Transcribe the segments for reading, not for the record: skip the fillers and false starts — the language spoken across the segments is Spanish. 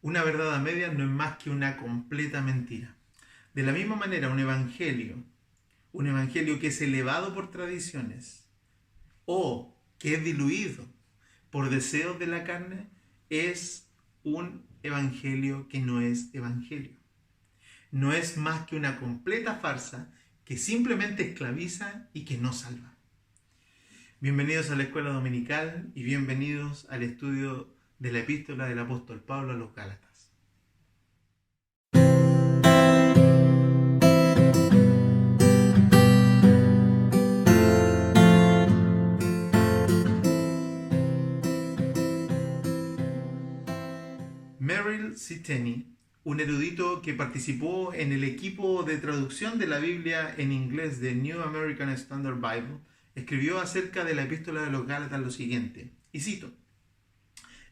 Una verdad a medias no es más que una completa mentira. De la misma manera, un evangelio que es elevado por tradiciones o que es diluido por deseos de la carne, es un evangelio que no es evangelio. No es más que una completa farsa que simplemente esclaviza y que no salva. Bienvenidos a la escuela dominical y bienvenidos al estudio de la epístola del apóstol Pablo a los Gálatas. Merrill C. Tenney, un erudito que participó en el equipo de traducción de la Biblia en inglés de New American Standard Bible, escribió acerca de la epístola de los Gálatas lo siguiente, y cito: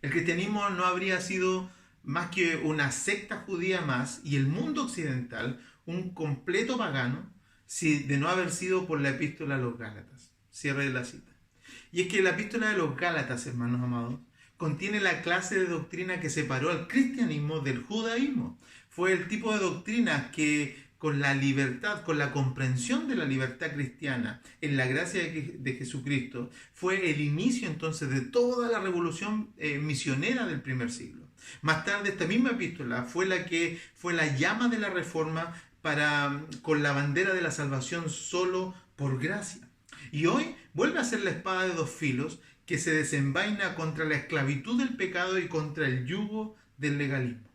el cristianismo no habría sido más que una secta judía más y el mundo occidental un completo pagano si de no haber sido por la epístola a los Gálatas. Cierre de la cita. Y es que la epístola de los Gálatas, hermanos amados, contiene la clase de doctrina que separó al cristianismo del judaísmo. Fue el tipo de doctrina que con la libertad, con la comprensión de la libertad cristiana en la gracia de Jesucristo, fue el inicio entonces de toda la revolución misionera del primer siglo. Más tarde esta misma epístola fue la llama de la reforma con la bandera de la salvación solo por gracia. Y hoy vuelve a ser la espada de dos filos que se desenvaina contra la esclavitud del pecado y contra el yugo del legalismo.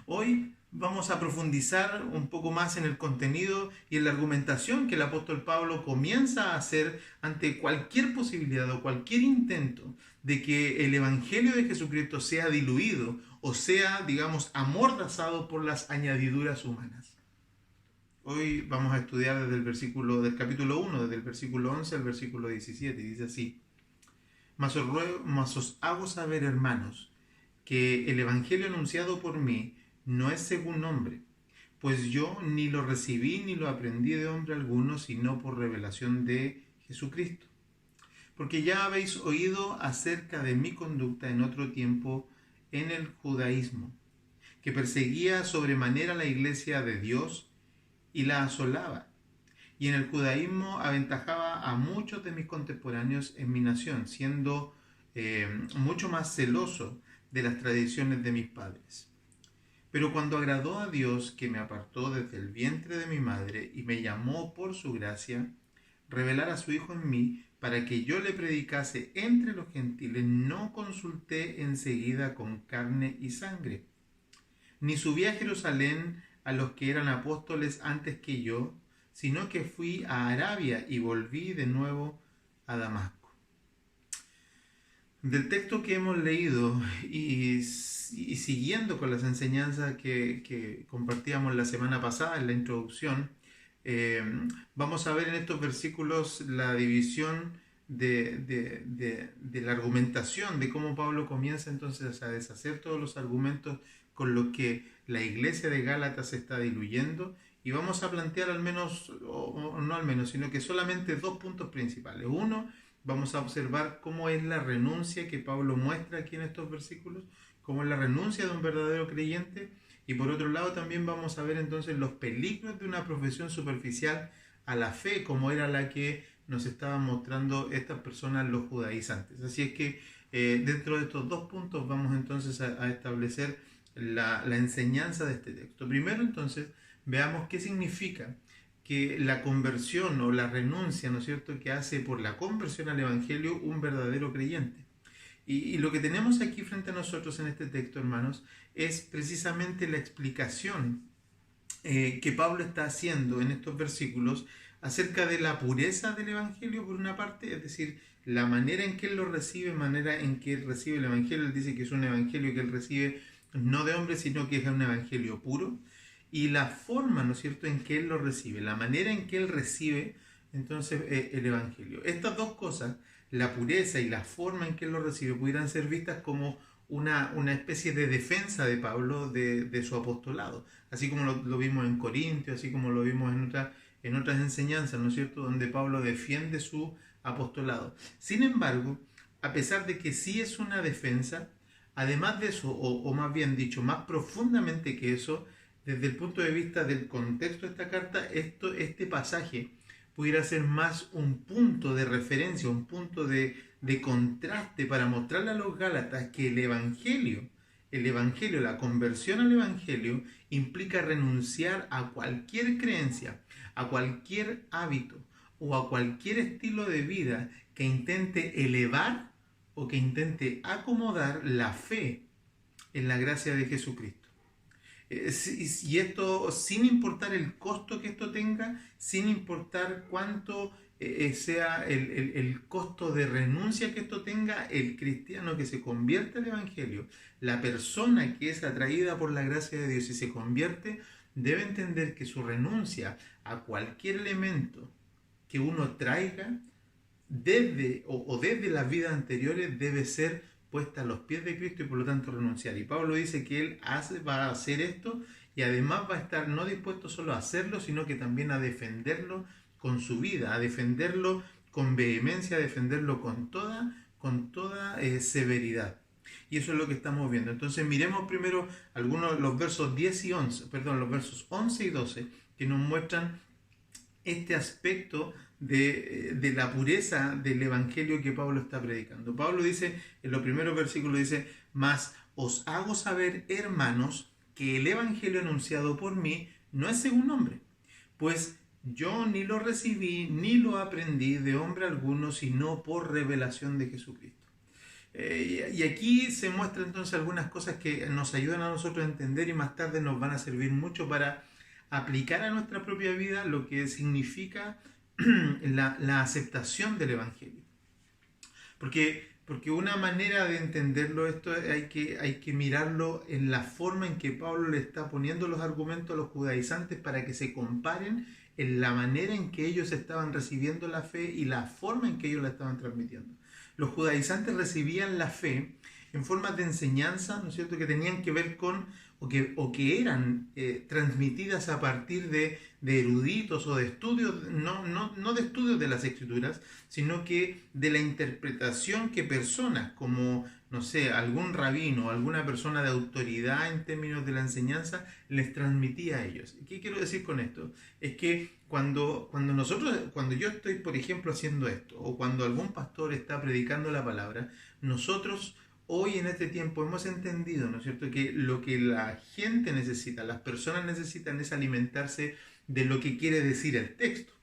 Hoy vamos a profundizar un poco más en el contenido y en la argumentación que el apóstol Pablo comienza a hacer ante cualquier posibilidad o cualquier intento de que el evangelio de Jesucristo sea diluido o sea, digamos, amordazado por las añadiduras humanas. Hoy vamos a estudiar del capítulo 1, desde el versículo 11 al versículo 17, y dice así: mas os hago saber, hermanos, que el evangelio anunciado por mí no es según hombre, pues yo ni lo recibí ni lo aprendí de hombre alguno, sino por revelación de Jesucristo. Porque ya habéis oído acerca de mi conducta en otro tiempo en el judaísmo, que perseguía sobremanera la iglesia de Dios y la asolaba. Y en el judaísmo aventajaba a muchos de mis contemporáneos en mi nación, siendo mucho más celoso de las tradiciones de mis padres. Pero cuando agradó a Dios, que me apartó desde el vientre de mi madre y me llamó por su gracia, revelar a su Hijo en mí para que yo le predicase entre los gentiles, no consulté enseguida con carne y sangre, ni subí a Jerusalén a los que eran apóstoles antes que yo, sino que fui a Arabia y volví de nuevo a Damasco. Del texto que hemos leído y siguiendo con las enseñanzas que compartíamos la semana pasada en la introducción, vamos a ver en estos versículos la división de la argumentación, de cómo Pablo comienza entonces a deshacer todos los argumentos con los que la iglesia de Gálatas se está diluyendo, y vamos a plantear al menos, o no al menos, sino que solamente dos puntos principales. Uno, vamos a observar cómo es la renuncia que Pablo muestra aquí en estos versículos, cómo es la renuncia de un verdadero creyente, y por otro lado también vamos a ver entonces los peligros de una profesión superficial a la fe, como era la que nos estaban mostrando estas personas, los judaizantes. Así es que dentro de estos dos puntos vamos entonces a establecer la enseñanza de este texto. Primero entonces veamos qué significa que la conversión o la renuncia, ¿no es cierto?, que hace por la conversión al Evangelio un verdadero creyente. Y lo que tenemos aquí frente a nosotros en este texto, hermanos, es precisamente la explicación que Pablo está haciendo en estos versículos acerca de la pureza del Evangelio, por una parte, es decir, la manera en que él lo recibe, manera en que él recibe el Evangelio. Él dice que es un Evangelio que él recibe no de hombre, sino que es un Evangelio puro, y la forma, ¿no es cierto?, en que él lo recibe, la manera en que él recibe entonces el Evangelio. Estas dos cosas, la pureza y la forma en que él lo recibe, pudieran ser vistas como una especie de defensa de Pablo de su apostolado, así como lo vimos en Corintios, así como lo vimos en otras enseñanzas, ¿no es cierto?, donde Pablo defiende su apostolado. Sin embargo, a pesar de que sí es una defensa, Además de eso, o más bien dicho, más profundamente que eso, desde el punto de vista del contexto de esta carta, este pasaje pudiera ser más un punto de referencia, un punto de contraste para mostrarle a los Gálatas que el Evangelio, la conversión al Evangelio, implica renunciar a cualquier creencia, a cualquier hábito o a cualquier estilo de vida que intente elevar o que intente acomodar la fe en la gracia de Jesucristo. Y esto sin importar el costo que esto tenga, sin importar cuánto sea el costo de renuncia que esto tenga, el cristiano que se convierte al Evangelio, la persona que es atraída por la gracia de Dios y se convierte, debe entender que su renuncia a cualquier elemento que uno traiga desde las vidas anteriores debe ser puesta a los pies de Cristo y por lo tanto renunciar. Y Pablo dice que él va a hacer esto y además va a estar no dispuesto solo a hacerlo, sino que también a defenderlo con su vida, a defenderlo con vehemencia, a defenderlo con toda severidad. Y eso es lo que estamos viendo. Entonces miremos primero los versos 10 y 11, perdón, los versos 11 y 12, que nos muestran este aspecto de la pureza del evangelio que Pablo está predicando. Pablo dice, en los primeros versículos dice, mas os hago saber, hermanos, que el evangelio anunciado por mí no es según hombre, pues yo ni lo recibí ni lo aprendí de hombre alguno, sino por revelación de Jesucristo. Y aquí se muestran entonces algunas cosas que nos ayudan a nosotros a entender y más tarde nos van a servir mucho para aplicar a nuestra propia vida lo que significa la aceptación del Evangelio. Porque una manera de entenderlo esto hay que mirarlo en la forma en que Pablo le está poniendo los argumentos a los judaizantes para que se comparen en la manera en que ellos estaban recibiendo la fe y la forma en que ellos la estaban transmitiendo. Los judaizantes recibían la fe en formas de enseñanza, ¿no es cierto?, que tenían que ver con, o que eran transmitidas a partir de eruditos o de estudios, no de estudios de las escrituras, sino que de la interpretación que personas como, no sé, algún rabino o alguna persona de autoridad en términos de la enseñanza les transmitía a ellos. ¿Qué quiero decir con esto? Es que cuando yo estoy, por ejemplo, haciendo esto, o cuando algún pastor está predicando la palabra, nosotros hoy en este tiempo hemos entendido, ¿no es cierto?, que lo que la gente necesita, las personas necesitan es alimentarse de lo que quiere decir el texto,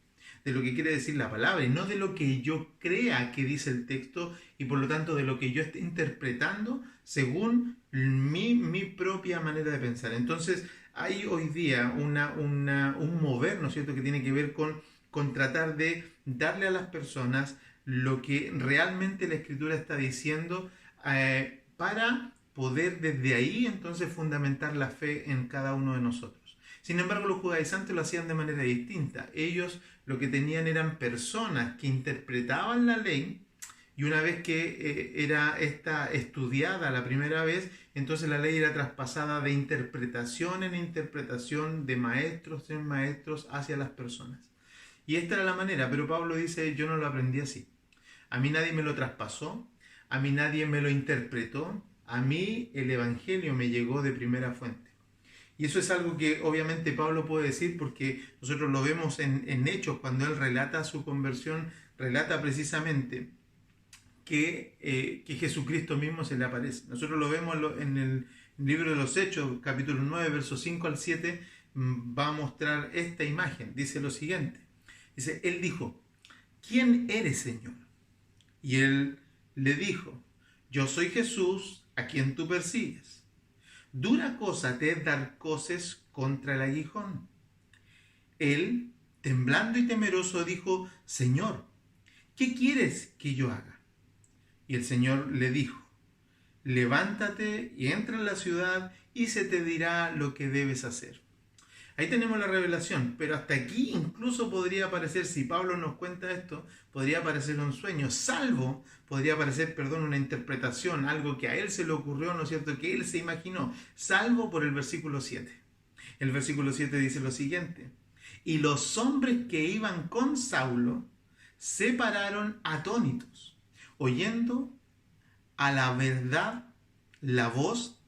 de lo que quiere decir la palabra, y no de lo que yo crea que dice el texto, y por lo tanto de lo que yo esté interpretando según mi propia manera de pensar. Entonces hay hoy día un mover, ¿no es cierto?, que tiene que ver con tratar de darle a las personas lo que realmente la Escritura está diciendo, para poder desde ahí entonces fundamentar la fe en cada uno de nosotros. Sin embargo, los judaizantes lo hacían de manera distinta. Ellos lo que tenían eran personas que interpretaban la ley, y una vez que era esta estudiada la primera vez, entonces la ley era traspasada de interpretación en interpretación, de maestros en maestros hacia las personas. Y esta era la manera, pero Pablo dice, yo no lo aprendí así. A mí nadie me lo traspasó, a mí nadie me lo interpretó, a mí el Evangelio me llegó de primera fuente. Y eso es algo que obviamente Pablo puede decir porque nosotros lo vemos en Hechos, cuando él relata su conversión, relata precisamente que Jesucristo mismo se le aparece. Nosotros lo vemos en el libro de los Hechos, capítulo 9, versos 5 al 7, va a mostrar esta imagen. Dice lo siguiente, dice, él dijo, ¿quién eres, Señor? Y él le dijo, yo soy Jesús, a quien tú persigues. Dura cosa te es dar coces contra el aguijón. Él, temblando y temeroso, dijo, Señor, ¿qué quieres que yo haga? Y el Señor le dijo, levántate y entra en la ciudad y se te dirá lo que debes hacer. Ahí tenemos la revelación, pero hasta aquí incluso podría parecer, si Pablo nos cuenta esto, podría parecer un sueño, podría parecer, una interpretación, algo que a él se le ocurrió, ¿no es cierto?, que él se imaginó, salvo por el versículo 7. El versículo 7 dice lo siguiente, y los hombres que iban con Saulo se pararon atónitos, oyendo a la verdad la voz,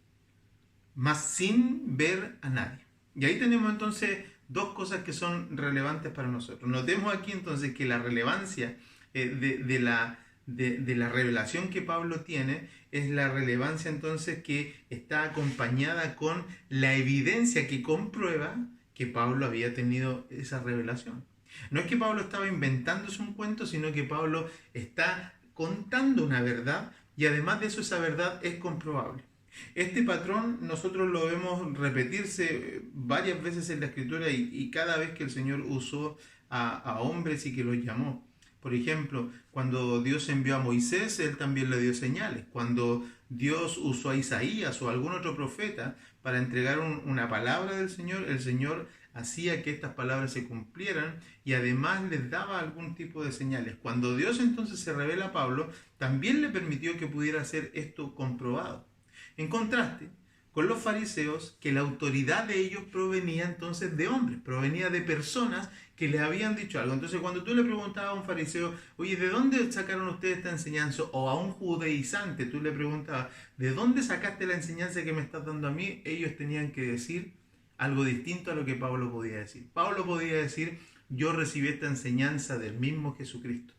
mas sin ver a nadie. Y ahí tenemos entonces dos cosas que son relevantes para nosotros. Notemos aquí entonces que la relevancia de la revelación que Pablo tiene es la relevancia entonces que está acompañada con la evidencia que comprueba que Pablo había tenido esa revelación. No es que Pablo estaba inventándose un cuento, sino que Pablo está contando una verdad y además de eso esa verdad es comprobable. Este patrón nosotros lo vemos repetirse varias veces en la Escritura y cada vez que el Señor usó a hombres y que los llamó. Por ejemplo, cuando Dios envió a Moisés, Él también le dio señales. Cuando Dios usó a Isaías o a algún otro profeta para entregar una palabra del Señor, el Señor hacía que estas palabras se cumplieran y además les daba algún tipo de señales. Cuando Dios entonces se revela a Pablo, también le permitió que pudiera hacer esto comprobado. En contraste con los fariseos, que la autoridad de ellos provenía entonces de hombres, provenía de personas que le habían dicho algo. Entonces cuando tú le preguntabas a un fariseo, oye, ¿de dónde sacaron ustedes esta enseñanza? O a un judaizante, tú le preguntabas, ¿de dónde sacaste la enseñanza que me estás dando a mí? Ellos tenían que decir algo distinto a lo que Pablo podía decir. Pablo podía decir, yo recibí esta enseñanza del mismo Jesucristo.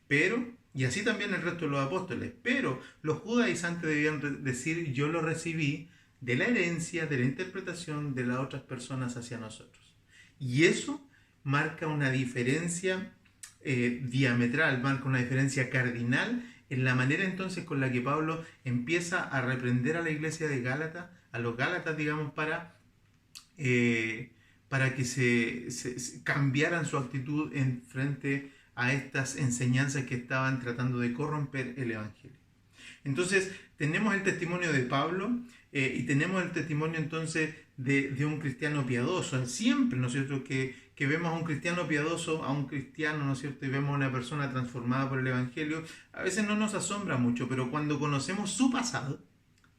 Pero, y así también el resto de los apóstoles, pero los judaizantes debían decir, yo lo recibí de la herencia, de la interpretación de las otras personas hacia nosotros. Y eso marca una diferencia diametral, marca una diferencia cardinal en la manera entonces con la que Pablo empieza a reprender a la iglesia de Gálatas, a los Gálatas, digamos, para que se cambiaran su actitud en frente a estas enseñanzas que estaban tratando de corromper el Evangelio. Entonces, tenemos el testimonio de Pablo y tenemos el testimonio entonces de un cristiano piadoso. Siempre, ¿no es cierto?, que vemos a un cristiano piadoso, a un cristiano, ¿no es cierto?, y vemos a una persona transformada por el Evangelio, a veces no nos asombra mucho, pero cuando conocemos su pasado,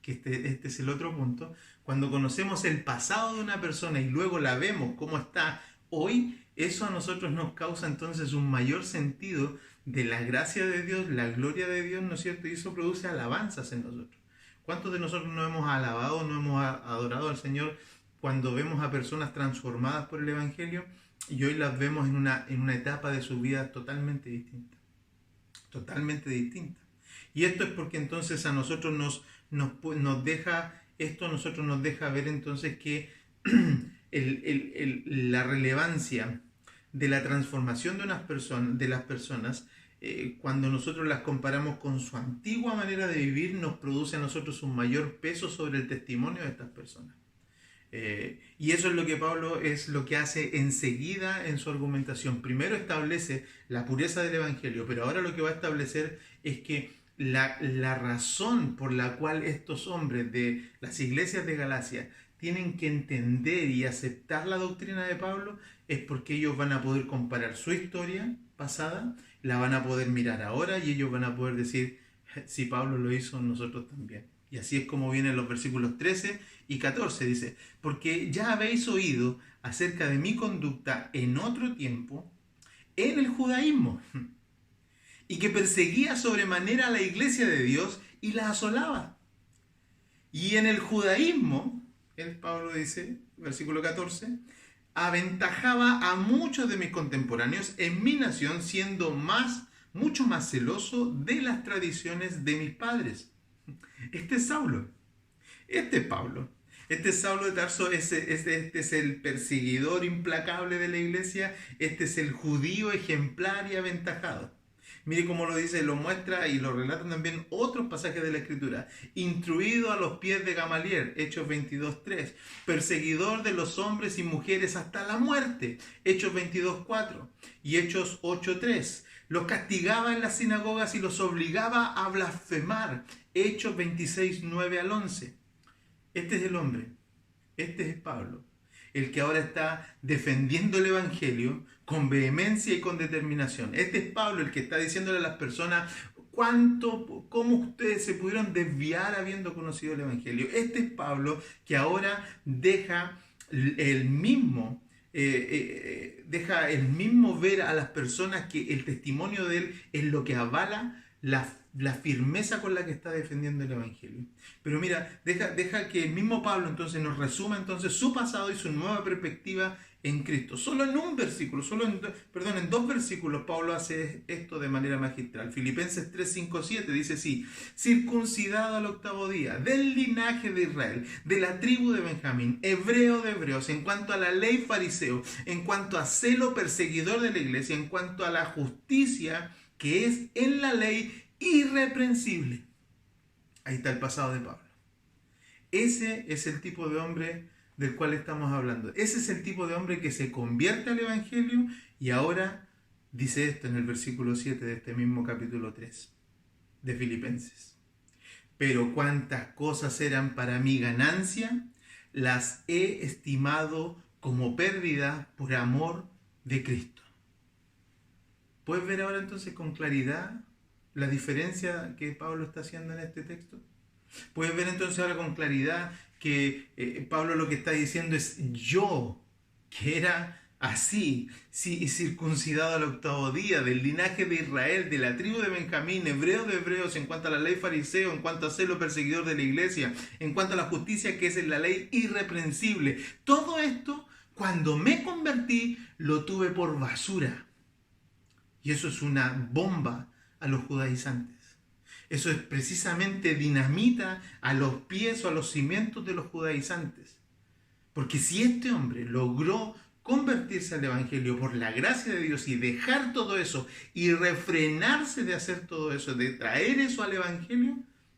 que este es el otro punto, cuando conocemos el pasado de una persona y luego la vemos cómo está hoy, eso a nosotros nos causa entonces un mayor sentido de la gracia de Dios, la gloria de Dios, ¿no es cierto? Y eso produce alabanzas en nosotros. ¿Cuántos de nosotros no hemos alabado, no hemos adorado al Señor cuando vemos a personas transformadas por el Evangelio y hoy las vemos en una etapa de su vida totalmente distinta? Totalmente distinta. Y esto es porque entonces a nosotros nos deja ver entonces que la relevancia de la transformación de las personas, cuando nosotros las comparamos con su antigua manera de vivir, nos produce a nosotros un mayor peso sobre el testimonio de estas personas. Y eso es lo que Pablo es lo que hace enseguida en su argumentación. Primero establece la pureza del Evangelio, pero ahora lo que va a establecer es que la razón por la cual estos hombres de las iglesias de Galacia tienen que entender y aceptar la doctrina de Pablo es porque ellos van a poder comparar su historia pasada, la van a poder mirar ahora y ellos van a poder decir, si Pablo lo hizo, nosotros también. Y así es como vienen los versículos 13 y 14, dice, porque ya habéis oído acerca de mi conducta en otro tiempo en el judaísmo, y que perseguía sobremanera a la iglesia de Dios y la asolaba. Y en el judaísmo, Pablo dice, versículo 14, aventajaba a muchos de mis contemporáneos en mi nación, siendo mucho más celoso de las tradiciones de mis padres. Este es Saulo. Este es Pablo. Este es Saulo de Tarso, este es el perseguidor implacable de la iglesia, este es el judío ejemplar y aventajado. Mire cómo lo dice, lo muestra y lo relatan también otros pasajes de la Escritura. Instruido a los pies de Gamaliel, Hechos 22:3. Perseguidor de los hombres y mujeres hasta la muerte, Hechos 22:4. Y Hechos 8:3. Los castigaba en las sinagogas y los obligaba a blasfemar, Hechos 26:9 al 11. Este es el hombre, este es Pablo, el que ahora está defendiendo el Evangelio con vehemencia y con determinación. Este es Pablo el que está diciéndole a las personas cómo ustedes se pudieron desviar habiendo conocido el Evangelio. Este es Pablo que ahora deja el mismo ver a las personas que el testimonio de él es lo que avala la firmeza con la que está defendiendo el Evangelio. Pero mira, deja que el mismo Pablo entonces nos resuma entonces su pasado y su nueva perspectiva en Cristo. Solo en un versículo, en dos versículos, Pablo hace esto de manera magistral. Filipenses 3, 5, 7 dice así: circuncidado al octavo día, del linaje de Israel, de la tribu de Benjamín, hebreo de hebreos, en cuanto a la ley fariseo, en cuanto a celo perseguidor de la iglesia, en cuanto a la justicia que es en la ley, irreprensible. Ahí está el pasado de Pablo. Ese es el tipo de hombre del cual estamos hablando. Ese es el tipo de hombre que se convierte al Evangelio y ahora dice esto en el versículo 7 de este mismo capítulo 3 de Filipenses. Pero cuantas cosas eran para mi ganancia, las he estimado como pérdida por amor de Cristo. ¿Puedes ver ahora entonces con claridad la diferencia que Pablo está haciendo en este texto? Puedes ver entonces ahora con claridad que Pablo lo que está diciendo es: yo, que era así, circuncidado al octavo día, del linaje de Israel, de la tribu de Benjamín, hebreo de hebreos, en cuanto a la ley fariseo, en cuanto a celo perseguidor de la iglesia, en cuanto a la justicia que es en la ley, irreprensible. Todo esto, cuando me convertí, lo tuve por basura. Y eso es una bomba a los judaizantes. Eso es precisamente dinamita a los pies o a los cimientos de los judaizantes. Porque si este hombre logró convertirse al Evangelio por la gracia de Dios y dejar todo eso y refrenarse de hacer todo eso, de traer eso al Evangelio,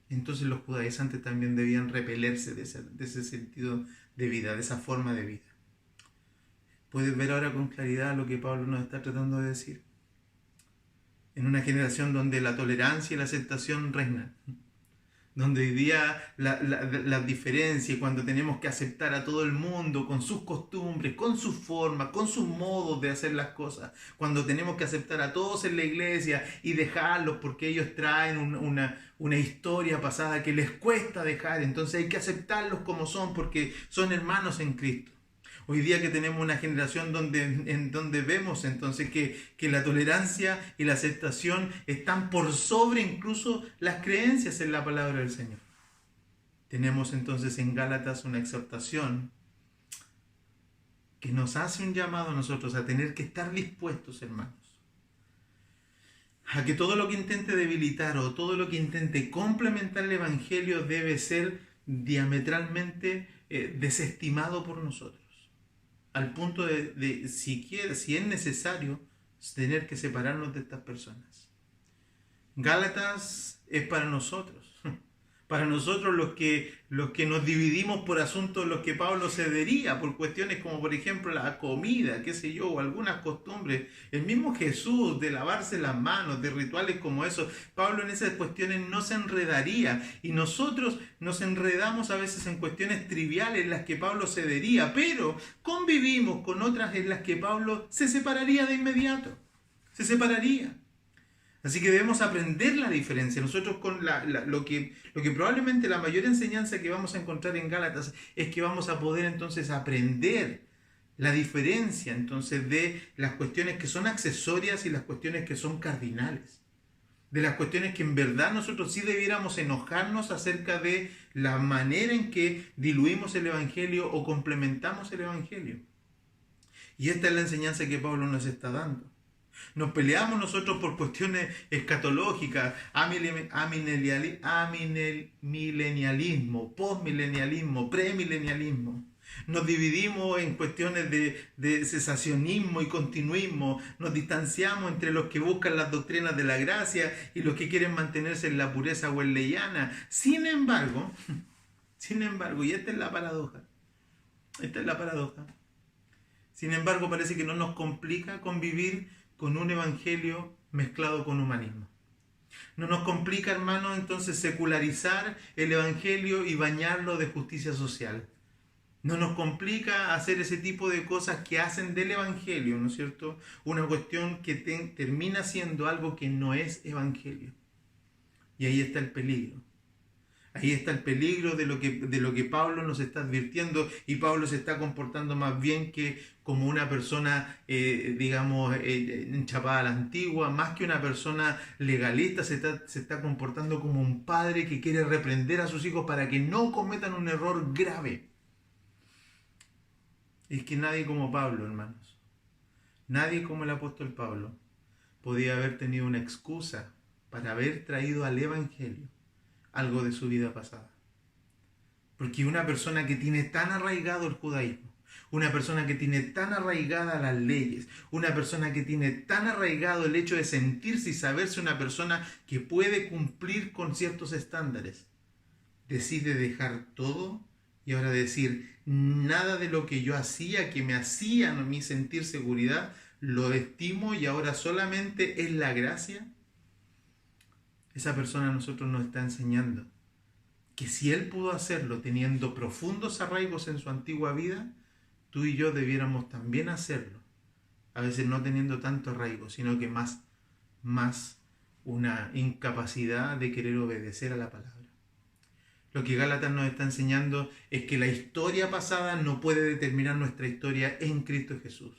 entonces los judaizantes también debían repelerse de ese sentido de vida, de esa forma de vida. ¿Puedes ver ahora con claridad lo que Pablo nos está tratando de decir? En una generación donde la tolerancia y la aceptación reinan, donde hoy día la diferencia, cuando tenemos que aceptar a todo el mundo con sus costumbres, con sus formas, con sus modos de hacer las cosas, cuando tenemos que aceptar a todos en la iglesia y dejarlos porque ellos traen una historia pasada que les cuesta dejar, entonces hay que aceptarlos como son porque son hermanos en Cristo. Hoy día que tenemos una generación en donde vemos entonces que la tolerancia y la aceptación están por sobre incluso las creencias en la palabra del Señor. Tenemos entonces en Gálatas una exhortación que nos hace un llamado a nosotros a tener que estar dispuestos, hermanos, a que todo lo que intente debilitar o todo lo que intente complementar el Evangelio debe ser diametralmente desestimado por nosotros. Al punto de si es necesario, tener que separarnos de estas personas. Gálatas es para nosotros los que nos dividimos por asuntos en los que Pablo cedería, por cuestiones como por ejemplo la comida, qué sé yo, o algunas costumbres, el mismo Jesús, de lavarse las manos, de rituales como esos. Pablo en esas cuestiones no se enredaría, y nosotros nos enredamos a veces en cuestiones triviales en las que Pablo cedería, pero convivimos con otras en las que Pablo se separaría de inmediato, se separaría. Así que debemos aprender la diferencia. Nosotros con lo que probablemente la mayor enseñanza que vamos a encontrar en Gálatas es que vamos a poder entonces aprender la diferencia entonces de las cuestiones que son accesorias y las cuestiones que son cardinales. De las cuestiones que en verdad nosotros sí debiéramos enojarnos acerca de la manera en que diluimos el Evangelio o complementamos el Evangelio. Y esta es la enseñanza que Pablo nos está dando. Nos peleamos nosotros por cuestiones escatológicas, amilenialismo, postmilenialismo, premilenialismo. Nos dividimos en cuestiones de cesacionismo y continuismo. Nos distanciamos entre los que buscan las doctrinas de la gracia y los que quieren mantenerse en la pureza wesleyana. Sin embargo, y esta es la paradoja. Sin embargo, parece que no nos complica convivir con un evangelio mezclado con humanismo. No nos complica, hermano, entonces secularizar el evangelio y bañarlo de justicia social. No nos complica hacer ese tipo de cosas que hacen del evangelio, ¿no es cierto?, una cuestión que termina siendo algo que no es evangelio. Y ahí está el peligro. Ahí está el peligro de lo que Pablo nos está advirtiendo, y Pablo se está comportando más bien que como una persona, digamos, enchapada a la antigua, más que una persona legalista, se está comportando como un padre que quiere reprender a sus hijos para que no cometan un error grave. Es que nadie como Pablo, hermanos, nadie como el apóstol Pablo podía haber tenido una excusa para haber traído al Evangelio algo de su vida pasada. Porque una persona que tiene tan arraigado el judaísmo, una persona que tiene tan arraigada las leyes, una persona que tiene tan arraigado el hecho de sentirse y saberse una persona que puede cumplir con ciertos estándares, decide dejar todo y ahora decir, nada de lo que yo hacía, que me hacía a mí sentir seguridad, lo estimo y ahora solamente es la gracia. Esa persona a nosotros nos está enseñando que si él pudo hacerlo teniendo profundos arraigos en su antigua vida, tú y yo debiéramos también hacerlo. A veces no teniendo tanto arraigo, sino que más una incapacidad de querer obedecer a la palabra. Lo que Gálatas nos está enseñando es que la historia pasada no puede determinar nuestra historia en Cristo Jesús.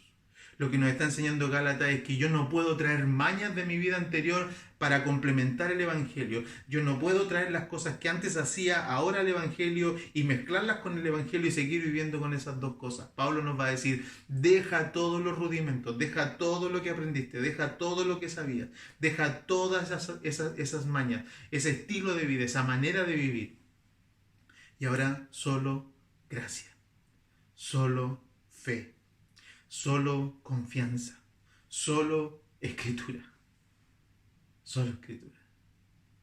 Lo que nos está enseñando Gálatas es que yo no puedo traer mañas de mi vida anterior para complementar el Evangelio. Yo no puedo traer las cosas que antes hacía ahora al Evangelio y mezclarlas con el Evangelio y seguir viviendo con esas dos cosas. Pablo nos va a decir, deja todos los rudimentos, deja todo lo que aprendiste, deja todo lo que sabías, deja todas esas mañas, ese estilo de vida, esa manera de vivir. Y ahora solo gracia, solo fe, solo confianza, solo escritura,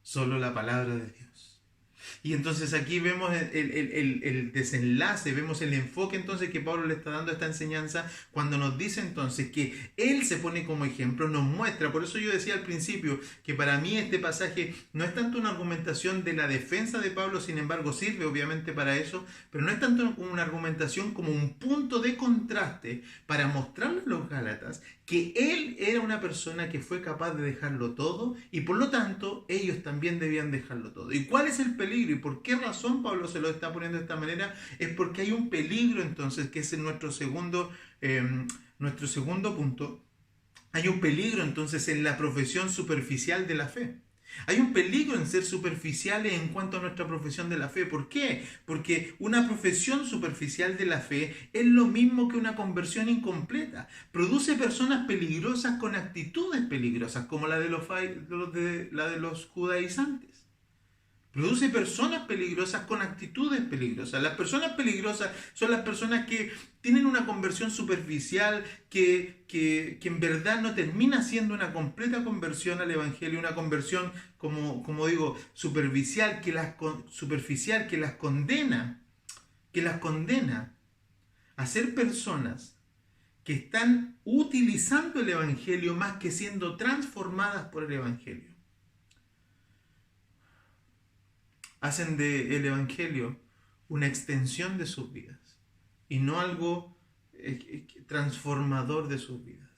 solo la palabra de Dios. Y entonces aquí vemos el desenlace, vemos el enfoque entonces que Pablo le está dando a esta enseñanza cuando nos dice entonces que él se pone como ejemplo, nos muestra. Por eso yo decía al principio que para mí este pasaje no es tanto una argumentación de la defensa de Pablo, sin embargo sirve obviamente para eso, pero no es tanto una argumentación como un punto de contraste para mostrarle a los Gálatas que él era una persona que fue capaz de dejarlo todo y por lo tanto ellos también debían dejarlo todo. ¿Y cuál es el peligro? ¿Y por qué razón Pablo se lo está poniendo de esta manera? Es porque hay un peligro entonces, que es nuestro segundo punto. Hay un peligro entonces en la profesión superficial de la fe. Hay un peligro en ser superficiales en cuanto a nuestra profesión de la fe. ¿Por qué? Porque una profesión superficial de la fe es lo mismo que una conversión incompleta. Produce personas peligrosas con actitudes peligrosas, como la de los judaizantes. Produce personas peligrosas con actitudes peligrosas. Las personas peligrosas son las personas que tienen una conversión superficial que en verdad no termina siendo una completa conversión al Evangelio, una conversión, como digo, superficial que las condena a ser personas que están utilizando el Evangelio más que siendo transformadas por el Evangelio. Hacen del Evangelio una extensión de sus vidas y no algo transformador de sus vidas.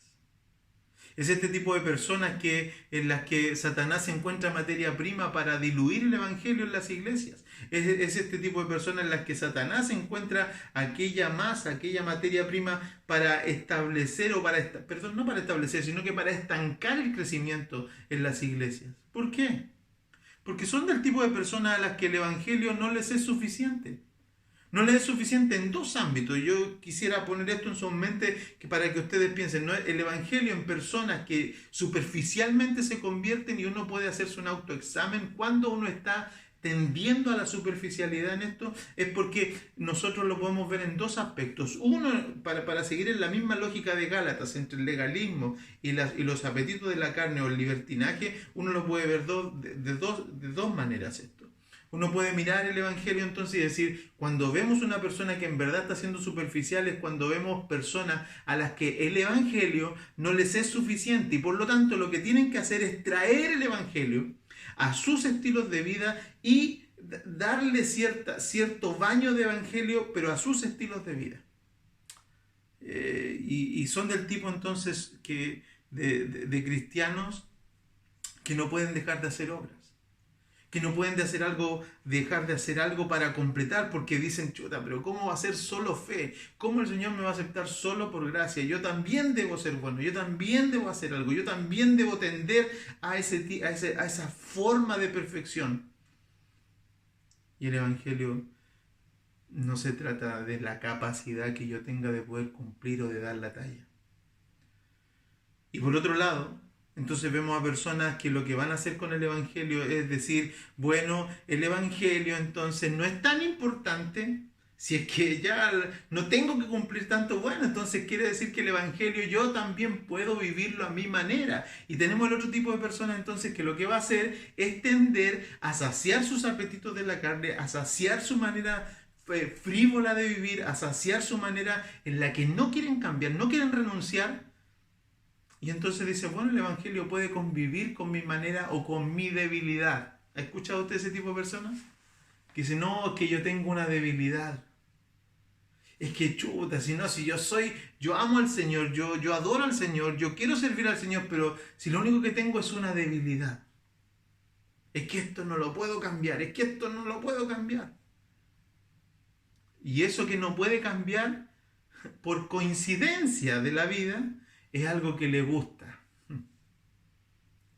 Es este tipo de personas en las que Satanás encuentra materia prima para diluir el Evangelio en las iglesias. Es este tipo de personas en las que Satanás encuentra aquella materia prima para establecer, no para establecer, sino que para estancar el crecimiento en las iglesias. ¿Por qué? Porque son del tipo de personas a las que el Evangelio no les es suficiente. No les es suficiente en dos ámbitos. Yo quisiera poner esto en su mente para que ustedes piensen, ¿no? El Evangelio en personas que superficialmente se convierten, y uno puede hacerse un autoexamen cuando uno está tendiendo a la superficialidad en esto, es porque nosotros lo podemos ver en dos aspectos. Uno, para seguir en la misma lógica de Gálatas, entre el legalismo y los apetitos de la carne o el libertinaje, uno lo puede ver de dos maneras esto. Uno puede mirar el Evangelio entonces y decir, cuando vemos una persona que en verdad está siendo superficial, es cuando vemos personas a las que el Evangelio no les es suficiente y por lo tanto lo que tienen que hacer es traer el Evangelio a sus estilos de vida y darle cierto baño de Evangelio, pero a sus estilos de vida. Y son del tipo entonces de cristianos que no pueden dejar de hacer obras, que no pueden dejar de hacer algo para completar, porque dicen, chuta, pero ¿cómo va a ser solo fe? ¿Cómo el Señor me va a aceptar solo por gracia? Yo también debo ser bueno, yo también debo hacer algo, yo también debo tender a esa forma de perfección. Y el Evangelio no se trata de la capacidad que yo tenga de poder cumplir o de dar la talla. Y por otro lado, entonces vemos a personas que lo que van a hacer con el Evangelio es decir, bueno, el Evangelio entonces no es tan importante, si es que ya no tengo que cumplir tanto, bueno, entonces quiere decir que el Evangelio yo también puedo vivirlo a mi manera. Y tenemos el otro tipo de personas entonces que lo que va a hacer es tender a saciar sus apetitos de la carne, a saciar su manera frívola de vivir, a saciar su manera en la que no quieren cambiar, no quieren renunciar. Y entonces dice, bueno, el Evangelio puede convivir con mi manera o con mi debilidad. ¿Ha escuchado usted ese tipo de personas? Que dice, no, es que yo tengo una debilidad. Es que chuta, si yo amo al Señor, yo adoro al Señor, yo quiero servir al Señor, pero si lo único que tengo es una debilidad. Es que esto no lo puedo cambiar, es que esto no lo puedo cambiar. Y eso que no puede cambiar, por coincidencia de la vida, es algo que le gusta.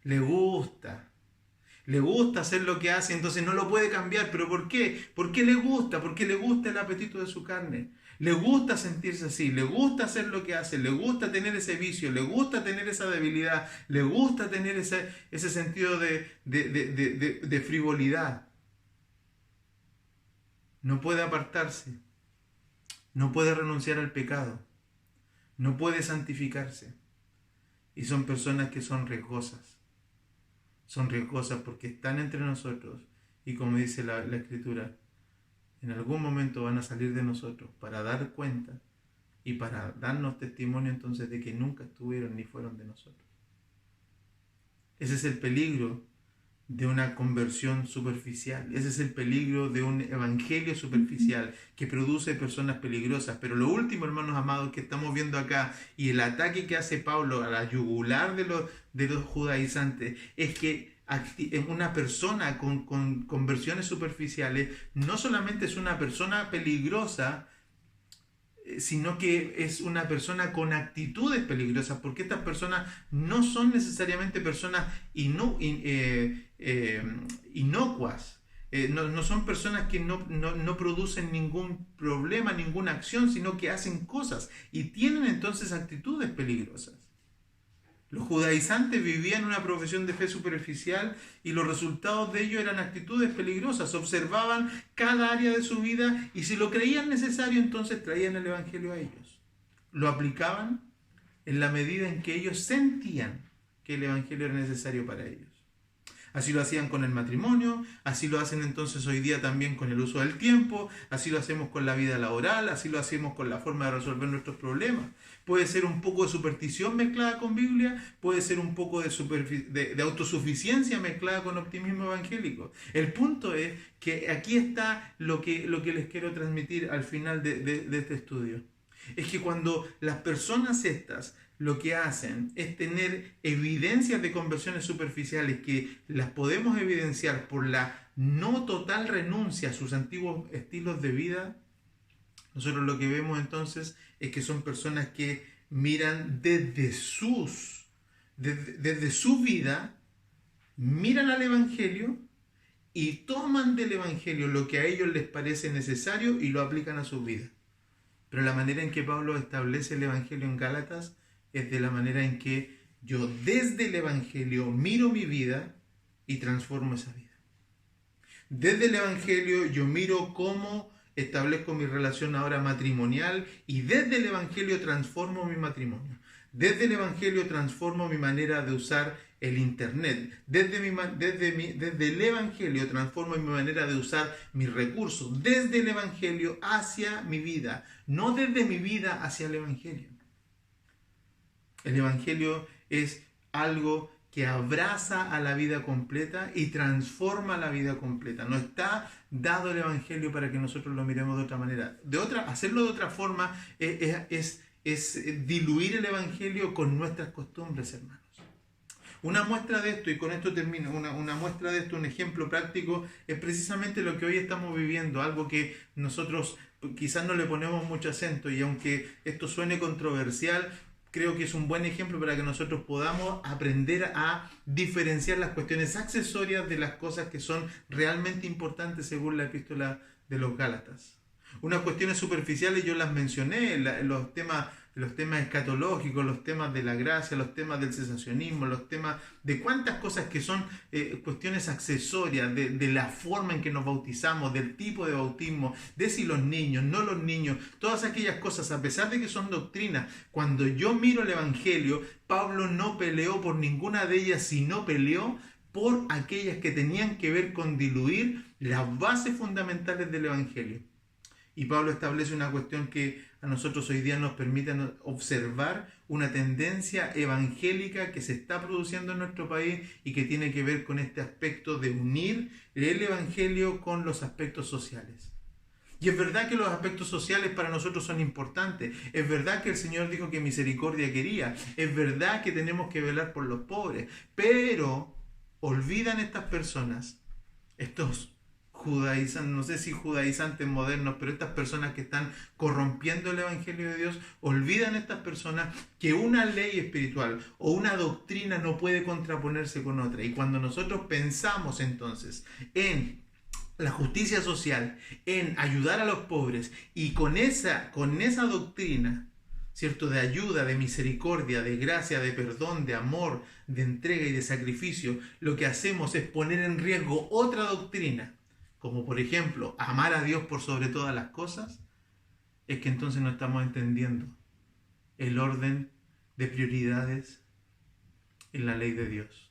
Le gusta. Le gusta hacer lo que hace, entonces no lo puede cambiar. ¿Pero por qué? ¿Por qué le gusta? Porque le gusta el apetito de su carne. Le gusta sentirse así, le gusta hacer lo que hace, le gusta tener ese vicio, le gusta tener esa debilidad, le gusta tener ese sentido de frivolidad. No puede apartarse, no puede renunciar al pecado, no puede santificarse. Y son personas que son riesgosas. Son riesgosas porque están entre nosotros y como dice la Escritura, en algún momento van a salir de nosotros para dar cuenta y para darnos testimonio entonces de que nunca estuvieron ni fueron de nosotros. Ese es el peligro de una conversión superficial. Ese es el peligro de un evangelio superficial que produce personas peligrosas. Pero lo último, hermanos amados, que estamos viendo acá y el ataque que hace Pablo a la yugular de los judaizantes es que una persona con conversiones superficiales no solamente es una persona peligrosa, sino que es una persona con actitudes peligrosas, porque estas personas no son necesariamente personas inocuas, no son personas que no producen ningún problema, ninguna acción, sino que hacen cosas y tienen entonces actitudes peligrosas. Los judaizantes vivían una profesión de fe superficial y los resultados de ello eran actitudes peligrosas. Observaban cada área de su vida y si lo creían necesario, entonces traían el Evangelio a ellos. Lo aplicaban en la medida en que ellos sentían que el Evangelio era necesario para ellos. Así lo hacían con el matrimonio, así lo hacen entonces hoy día también con el uso del tiempo, así lo hacemos con la vida laboral, así lo hacemos con la forma de resolver nuestros problemas. Puede ser un poco de superstición mezclada con Biblia, puede ser un poco de autosuficiencia mezclada con optimismo evangélico. El punto es que aquí está lo que les quiero transmitir al final de este estudio. Es que cuando las personas estas lo que hacen es tener evidencias de conversiones superficiales que las podemos evidenciar por la no total renuncia a sus antiguos estilos de vida, nosotros lo que vemos entonces es que son personas que miran desde su vida, miran al Evangelio y toman del Evangelio lo que a ellos les parece necesario y lo aplican a su vida. Pero la manera en que Pablo establece el Evangelio en Gálatas es de la manera en que yo desde el Evangelio miro mi vida y transformo esa vida. Desde el Evangelio yo miro cómo establezco mi relación ahora matrimonial y desde el Evangelio transformo mi matrimonio. Desde el Evangelio transformo mi manera de usar el Internet. Desde el Evangelio transformo mi manera de usar mis recursos. Desde el Evangelio hacia mi vida, no desde mi vida hacia el Evangelio. El Evangelio es algo que abraza a la vida completa y transforma la vida completa. No está dado el Evangelio para que nosotros lo miremos de otra manera. Hacerlo de otra forma es diluir el Evangelio con nuestras costumbres, hermanos. Una muestra de esto, y con esto termino, una muestra de esto, un ejemplo práctico, es precisamente lo que hoy estamos viviendo, algo que nosotros quizás no le ponemos mucho acento, y aunque esto suene controversial, creo que es un buen ejemplo para que nosotros podamos aprender a diferenciar las cuestiones accesorias de las cosas que son realmente importantes según la epístola de los Gálatas. Unas cuestiones superficiales yo las mencioné, los temas escatológicos, los temas de la gracia, los temas del cesacionismo, los temas de cuántas cosas que son cuestiones accesorias, de la forma en que nos bautizamos, del tipo de bautismo, de si los niños, no los niños, todas aquellas cosas, a pesar de que son doctrinas, cuando yo miro el Evangelio, Pablo no peleó por ninguna de ellas, sino peleó por aquellas que tenían que ver con diluir las bases fundamentales del Evangelio. Y Pablo establece una cuestión que a nosotros hoy día nos permite observar una tendencia evangélica que se está produciendo en nuestro país y que tiene que ver con este aspecto de unir el Evangelio con los aspectos sociales. Y es verdad que los aspectos sociales para nosotros son importantes. Es verdad que el Señor dijo que misericordia quería. Es verdad que tenemos que velar por los pobres. Pero olvidan estas personas, estos judaizantes, no sé si judaizantes modernos, pero estas personas que están corrompiendo el Evangelio de Dios, olvidan estas personas que una ley espiritual o una doctrina no puede contraponerse con otra. Y cuando nosotros pensamos entonces en la justicia social, en ayudar a los pobres, y con esa doctrina, ¿cierto?, de ayuda, de misericordia, de gracia, de perdón, de amor, de entrega y de sacrificio, lo que hacemos es poner en riesgo otra doctrina, como por ejemplo, amar a Dios por sobre todas las cosas, es que entonces no estamos entendiendo el orden de prioridades en la ley de Dios.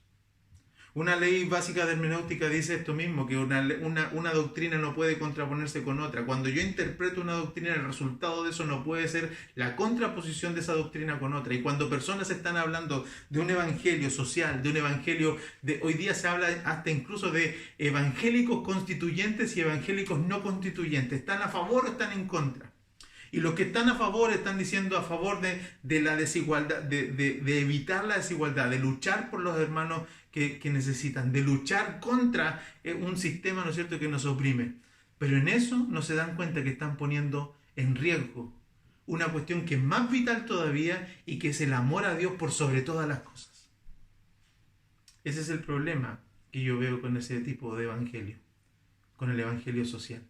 Una ley básica de hermenéutica dice esto mismo, que una doctrina no puede contraponerse con otra. Cuando yo interpreto una doctrina, el resultado de eso no puede ser la contraposición de esa doctrina con otra. Y cuando personas están hablando de un evangelio social, de un evangelio hoy día se habla hasta incluso de evangélicos constituyentes y evangélicos no constituyentes. ¿Están a favor o están en contra? Y los que están a favor están diciendo a favor de la desigualdad, de evitar la desigualdad, de luchar por los hermanos que necesitan, de luchar contra un sistema, ¿no es cierto?, que nos oprime. Pero en eso no se dan cuenta que están poniendo en riesgo una cuestión que es más vital todavía y que es el amor a Dios por sobre todas las cosas. Ese es el problema que yo veo con ese tipo de evangelio, con el evangelio social.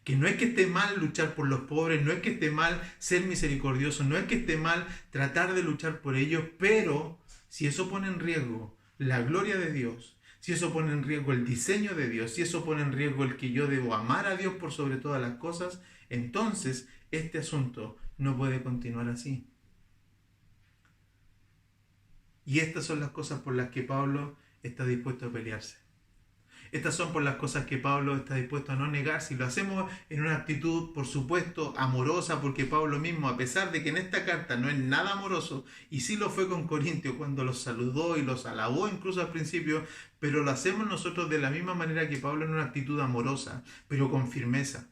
Que no es que esté mal luchar por los pobres, no es que esté mal ser misericordioso, no es que esté mal tratar de luchar por ellos, pero si eso pone en riesgo la gloria de Dios, si eso pone en riesgo el diseño de Dios, si eso pone en riesgo el que yo debo amar a Dios por sobre todas las cosas, entonces este asunto no puede continuar así. Y estas son las cosas por las que Pablo está dispuesto a pelearse. Estas son por las cosas que Pablo está dispuesto a no negar. Si lo hacemos en una actitud, por supuesto, amorosa, porque Pablo mismo, a pesar de que en esta carta no es nada amoroso, y sí lo fue con Corintios cuando los saludó y los alabó incluso al principio, pero lo hacemos nosotros de la misma manera que Pablo en una actitud amorosa, pero con firmeza.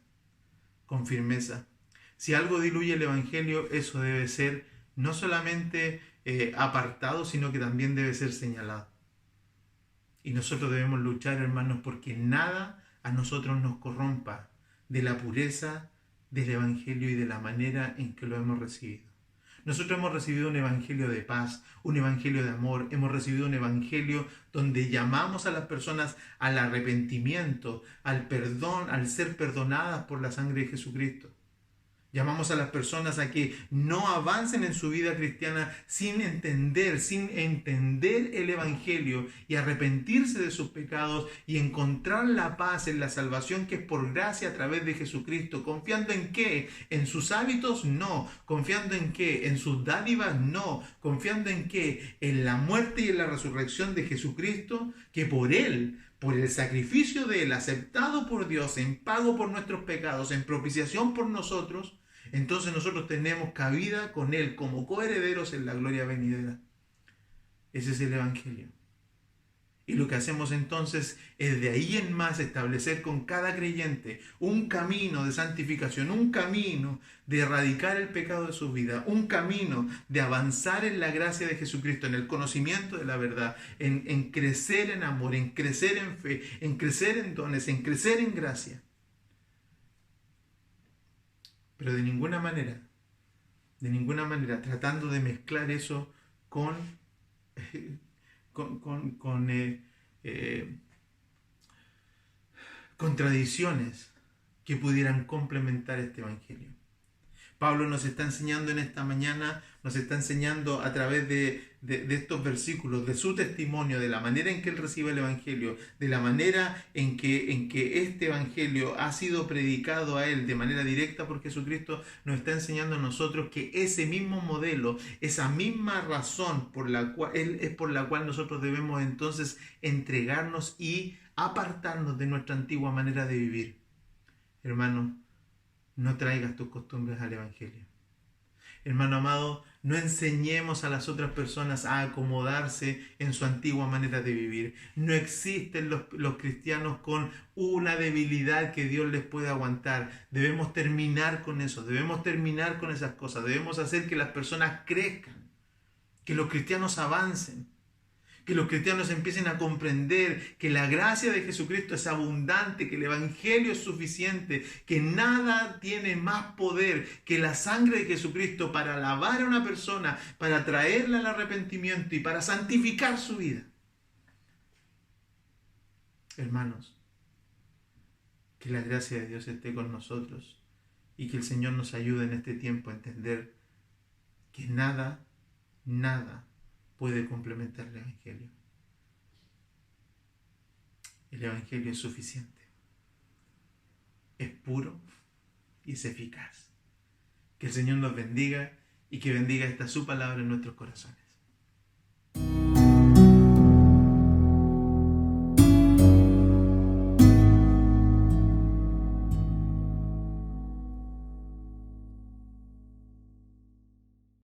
Con firmeza. Si algo diluye el Evangelio, eso debe ser no solamente apartado, sino que también debe ser señalado. Y nosotros debemos luchar, hermanos, porque nada a nosotros nos corrompa de la pureza del Evangelio y de la manera en que lo hemos recibido. Nosotros hemos recibido un Evangelio de paz, un Evangelio de amor, hemos recibido un Evangelio donde llamamos a las personas al arrepentimiento, al perdón, al ser perdonadas por la sangre de Jesucristo. Llamamos a las personas a que no avancen en su vida cristiana sin entender el Evangelio y arrepentirse de sus pecados y encontrar la paz en la salvación que es por gracia a través de Jesucristo. ¿Confiando en qué? ¿En sus hábitos? No. ¿Confiando en qué? ¿En sus dádivas? No. ¿Confiando en qué? En la muerte y en la resurrección de Jesucristo, que por Él, por el sacrificio de Él, aceptado por Dios, en pago por nuestros pecados, en propiciación por nosotros, entonces nosotros tenemos cabida con Él como coherederos en la gloria venidera. Ese es el Evangelio. Y lo que hacemos entonces es de ahí en más establecer con cada creyente un camino de santificación, un camino de erradicar el pecado de su vida, un camino de avanzar en la gracia de Jesucristo, en el conocimiento de la verdad, en crecer en amor, en crecer en fe, en crecer en dones, en crecer en gracia. Pero de ninguna manera, tratando de mezclar eso con con contradicciones que pudieran complementar este Evangelio. Pablo nos está enseñando en esta mañana, nos está enseñando a través de estos versículos, de su testimonio, de la manera en que él recibe el Evangelio, de la manera en que este Evangelio ha sido predicado a él de manera directa por Jesucristo, nos está enseñando a nosotros que ese mismo modelo, esa misma razón por la cual nosotros debemos entonces entregarnos y apartarnos de nuestra antigua manera de vivir. Hermano, no traigas tus costumbres al Evangelio. Hermano amado, no enseñemos a las otras personas a acomodarse en su antigua manera de vivir. No existen los cristianos con una debilidad que Dios les pueda aguantar. Debemos terminar con eso, debemos terminar con esas cosas. Debemos hacer que las personas crezcan, que los cristianos avancen, que los cristianos empiecen a comprender que la gracia de Jesucristo es abundante, que el Evangelio es suficiente, que nada tiene más poder que la sangre de Jesucristo para lavar a una persona, para traerla al arrepentimiento y para santificar su vida. Hermanos, que la gracia de Dios esté con nosotros y que el Señor nos ayude en este tiempo a entender que nada puede complementar el Evangelio. El Evangelio es suficiente, es puro y es eficaz. Que el Señor nos bendiga y que bendiga esta su palabra en nuestros corazones.